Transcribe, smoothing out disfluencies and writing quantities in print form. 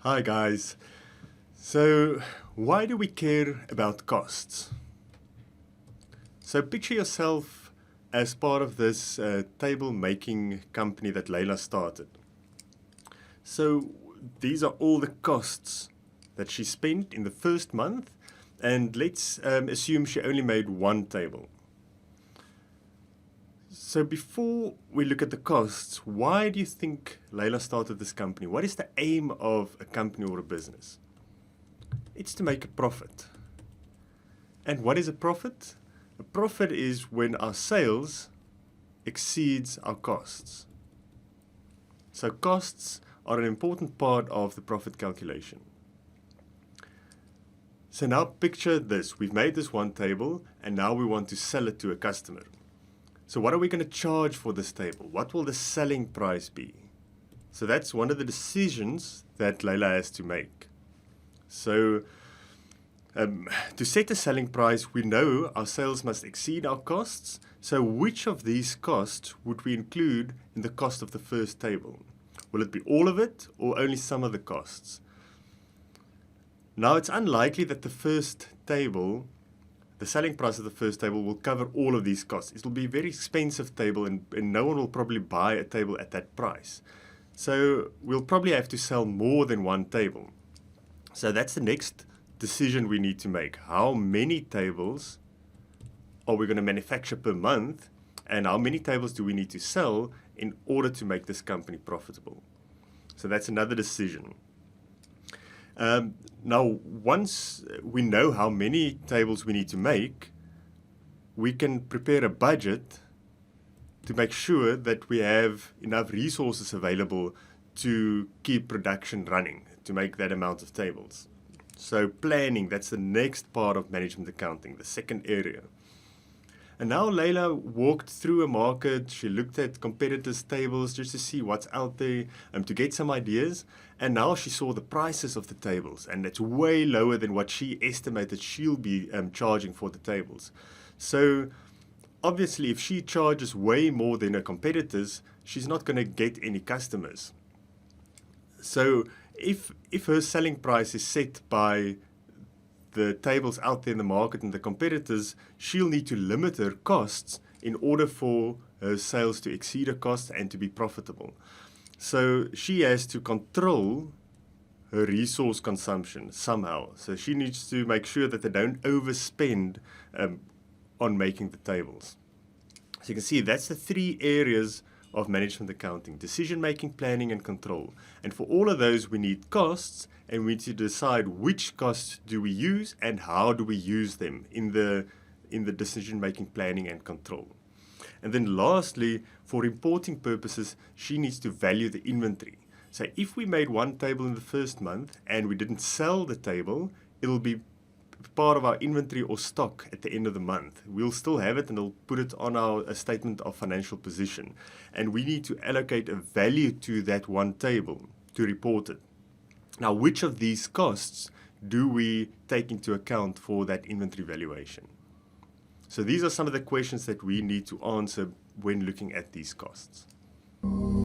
Hi guys. So why do we care about costs? So picture yourself as part of this table making company that Layla started. So these are all the costs that she spent in the first month, and let's assume she only made one table. So before we look at the costs, why do you think Layla started this company? What is the aim of a company or a business? It's to make a profit. And what is a profit? A profit is when our sales exceeds our costs. So costs are an important part of the profit calculation. So now picture this. We've made this one table and now we want to sell it to a customer. So what are we going to charge for this table? What will the selling price be? So that's one of the decisions that Layla has to make. So to set a selling price, we know our sales must exceed our costs. So which of these costs would we include in the cost of the first table? Will it be all of it or only some of the costs? Now it's unlikely that the first table, the selling price of the first table, will cover all of these costs. It will be a very expensive table and no one will probably buy a table at that price. So we'll probably have to sell more than one table. So that's the next decision we need to make. How many tables are we going to manufacture per month, and how many tables do we need to sell in order to make this company profitable? So that's another decision. Now, once we know how many tables we need to make, we can prepare a budget to make sure that we have enough resources available to keep production running, to make that amount of tables. So planning, that's the next part of management accounting, the second area. And now Layla walked through a market. She looked at competitors' tables just to see what's out there, to get some ideas. And now she saw the prices of the tables, and it's way lower than what she estimated she'll be charging for the tables. So obviously, if she charges way more than her competitors, she's not going to get any customers. So if her selling price is set by the tables out there in the market and the competitors, she'll need to limit her costs in order for her sales to exceed her costs and to be profitable. So she has to control her resource consumption somehow. So she needs to make sure that they don't overspend on making the tables. So you can see that's the three areas of management accounting: decision making, planning, and control. And for all of those we need costs, and we need to decide which costs do we use and how do we use them in the decision making, planning, and control. And then lastly, for reporting purposes, she needs to value the inventory. So if we made one table in the first month and we didn't sell the table, it'll be part of our inventory or stock at the end of the month. We'll still have it and we'll put it on our statement of financial position. And we need to allocate a value to that one table to report it. Now, which of these costs do we take into account for that inventory valuation? So these are some of the questions that we need to answer when looking at these costs.